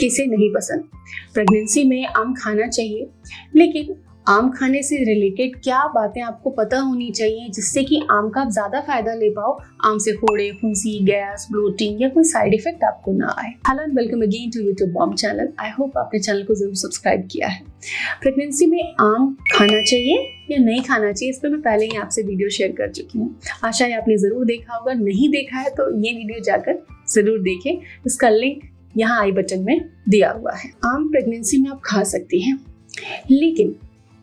किसे नहीं पसंद। प्रेगनेंसी में आम खाना चाहिए, लेकिन आम खाने से रिलेटेड क्या बातें आपको पता होनी चाहिए जिससे कि आम का आप ज़्यादा फायदा ले पाओ, आम से फोड़े, फुंसी, गैस, ब्लोटिंग या कोई साइड इफेक्ट आपको ना आए। Hello and welcome again to YouTube mom channel. I hope आपने चैनल को जरूर सब्सक्राइब किया है। प्रेगनेंसी में आम खाना चाहिए या नहीं खाना चाहिए, इस पर मैं पहले ही आपसे वीडियो शेयर कर चुकी हूँ। आशा है आपने ज़रूर देखा होगा, नहीं देखा है तो ये वीडियो जाकर ज़रूर देखें। इसका लिंक यहाँ आई बटन में दिया हुआ है। आम प्रेगनेंसी में आप खा सकती हैं, लेकिन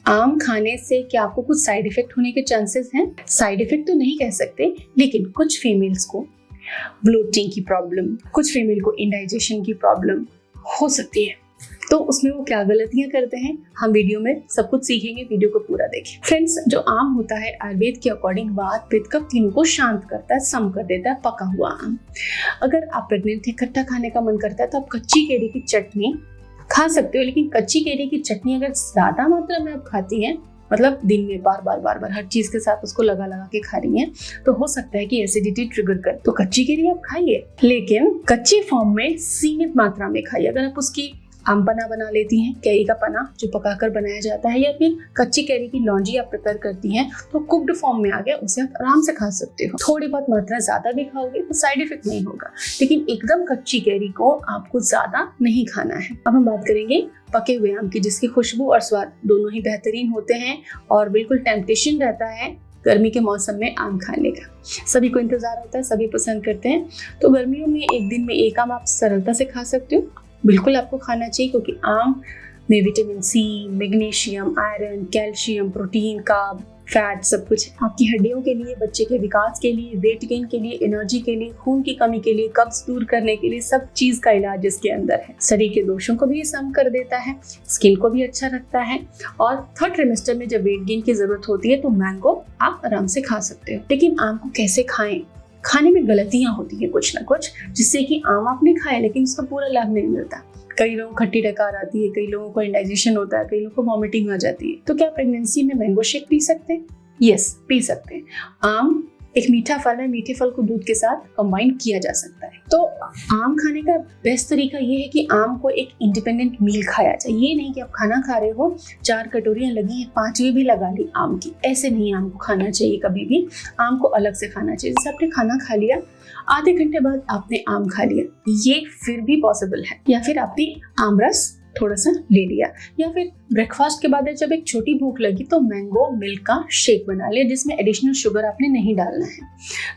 आम खाने से क्या आपको कुछ साइड इफेक्ट होने के चांसेस हैं? साइड इफेक्ट तो नहीं कह सकते, लेकिन कुछ फीमेल्स को ब्लोटिंग की प्रॉब्लम, कुछ फीमेल को इंडाइजेशन की प्रॉब्लम हो सकती है। तो उसमें वो क्या गलतियां करते हैं, हम वीडियो में सब कुछ सीखेंगे, वीडियो को पूरा देखें। फ्रेंड्स, जो आम होता है आयुर्वेद के अकॉर्डिंग वात, पित्त, कफ तीनों को शांत करता है, सम कर देता है पका हुआ आम। अगर आप प्रेग्नेंट हैं, खट्टा खाने का मन करता है तो आप कच्ची केरी की चटनी खा सकते हो, लेकिन कच्ची केरी की चटनी अगर ज्यादा मात्रा में आप खाती हैं, मतलब दिन में बार बार हर चीज के साथ उसको लगा के खा रही हैं, तो हो सकता है कि एसिडिटी ट्रिगर करे। तो कच्ची केरी आप खाइए, लेकिन कच्ची फॉर्म में सीमित मात्रा में खाइए। अगर आप उसकी आम पना बना लेती हैं, कैरी का पना जो पकाकर बनाया जाता है, या फिर कच्ची कैरी की लौंजी आप प्रिपेयर करती हैं, तो कुक्ड फॉर्म में आ गया, उसे आप आराम से खा सकते हो। थोड़ी बहुत मात्रा ज्यादा भी खाओगे तो साइड इफेक्ट नहीं होगा, लेकिन एकदम कच्ची कैरी को आपको ज्यादा नहीं खाना है। अब हम बात करेंगे पके हुए आम की, जिसकी खुशबू और स्वाद दोनों ही बेहतरीन होते हैं और बिल्कुल टेम्पटेशन रहता है गर्मी के मौसम में आम खाने का। सभी को इंतजार होता है, सभी पसंद करते हैं। तो गर्मियों में एक दिन में एक आम आप सरलता से खा सकते हो, बिल्कुल आपको खाना चाहिए, क्योंकि आम में vitamin C, magnesium, iron, calcium, protein, carb, fat सब कुछ आपकी हड्डियों के लिए, बच्चे के विकास के लिए, वेट गेन के लिए, एनर्जी के लिए, खून की कमी के लिए, कब्ज दूर करने के लिए, सब चीज का इलाज इसके अंदर है। शरीर के दोषों को भी ये सम कर देता है, स्किन को भी अच्छा रखता है। और थर्ड ट्रिमेस्टर में जब वेट गेन की जरूरत होती है तो मैंगो आप आराम से खा सकते हो। लेकिन आम को कैसे खाएं? खाने में गलतियां होती है कुछ ना कुछ, जिससे कि आम आपने खाया लेकिन उसका पूरा लाभ नहीं मिलता। कई लोगों को खट्टी डकार आती है, कई लोगों को इंडाइजेशन होता है, कई लोगों को वॉमिटिंग हो जाती है। तो क्या प्रेगनेंसी में मैंगो शेक पी सकते हैं? यस, पी सकते हैं। आम एक मीठा फल है, मीठे फल को दूध के साथ कंबाइन किया जा सकता है। तो आम खाने का बेस्ट तरीका ये है कि आम को एक इंडिपेंडेंट मील खाया जाए। ये नहीं कि आप खाना खा रहे हो, 4 कटोरियां लगी हैं, 5वीं भी लगा ली आम की, ऐसे नहीं आम को खाना चाहिए। कभी भी आम को अलग से खाना चाहिए। जैसे आपने खाना खा लिया, आधे घंटे बाद आपने आम खा लिया, ये फिर भी पॉसिबल है। या फिर आपने आम रस थोड़ा सा ले लिया, या फिर ब्रेकफास्ट के बाद जब एक छोटी भूख लगी तो मैंगो मिल्क का शेक बना लिया, जिसमें एडिशनल शुगर आपने नहीं डालना है।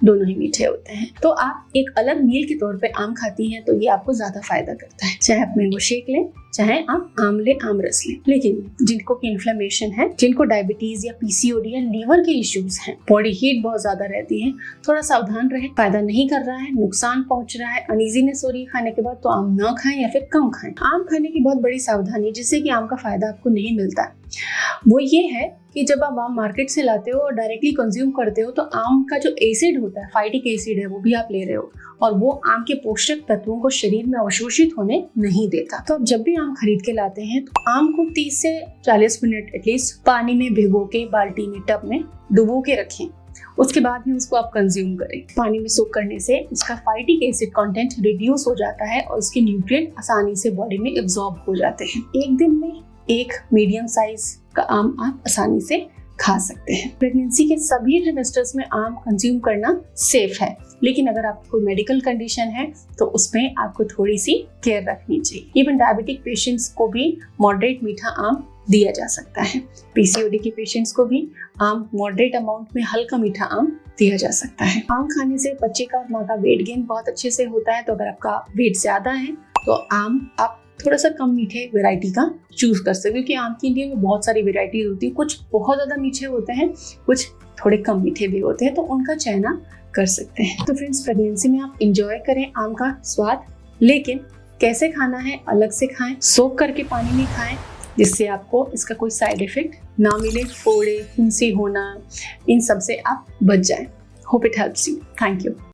दोनों ही मीठे होते हैं। तो आप एक अलग मील के तौर पे आम खाती हैं तो ये आपको ज्यादा फायदा करता है। चाहे आप मैंगो शेक लें, चाहे आप आम ले, आम रस लें। लेकिन जिनको की इन्फ्लेमेशन है, जिनको डायबिटीज या पीसीओडी या लीवर के इश्यूज हैं, बॉडी हीट बहुत ज्यादा रहती है, थोड़ा सावधान रहे। फायदा नहीं कर रहा है, नुकसान पहुंच रहा है, अनइजीनेस हो रही है खाने के बाद, तो आम ना खाएं या फिर कम खाएं। आम खाने की बहुत बड़ी सावधानी, जिससे कि आम का फायदा आपको नहीं मिलता, वो ये है कि जब आप आम मार्केट से लाते हो और डायरेक्टली कंज्यूम करते हो, तो आम का जो एसिड होता है, फाइटिक एसिड है, वो भी आप ले रहे हो, और वो आम के पोषक तत्वों को शरीर में अवशोषित होने नहीं देता। तो आप जब भी आम खरीद के लाते हैं तो आम को 30 से 40 मिनट एटलीस्ट पानी में भिगो के, बाल्टी में, टब में डुबो के रखें। उसके बाद ही उसको आप कंज्यूम करें। पानी में सोक करने से उसका फाइटिक एसिड कंटेंट रिड्यूस हो जाता है और उसके न्यूट्रिएंट आसानी से बॉडी में एब्जॉर्ब हो जाते हैं। एक दिन में एक मीडियम साइज का आम आप आसानी से खा सकते हैं। प्रेगनेंसी के सभी ट्रिमेस्टर्स में आम कंज्यूम करना सेफ है, लेकिन अगर आपको कोई मेडिकल कंडीशन है तो उसमें आपको थोड़ी सी केयर रखनी चाहिए। इवन डायबिटिक पेशेंट्स को भी मॉडरेट मीठा आम दिया जा सकता है। पीसीओडी के पेशेंट्स को भी आम मॉडरेट अमाउंट में हल्का मीठा आम दिया जा सकता है। आम खाने से बच्चे का और माँ का वेट गेन बहुत अच्छे से होता है। तो अगर आपका वेट ज्यादा है तो आम आप थोड़ा सा कम मीठे वैरायटी का चूज कर सकते हो, क्योंकि आम की इंडिया में बहुत सारी वैरायटीज होती है। कुछ बहुत ज्यादा मीठे होते हैं, कुछ थोड़े कम मीठे भी होते हैं, तो उनका चयन कर सकते हैं। तो फ्रेंड्स, प्रेगनेंसी में आप इंजॉय करें आम का स्वाद, लेकिन कैसे खाना है अलग से खाएं, सोक करके पानी में खाएं, जिससे आपको इसका कोई साइड इफेक्ट ना मिले, फोड़े, फुंसी होना, इन सब से आप बच जाएं। Hope it helps you. Thank you.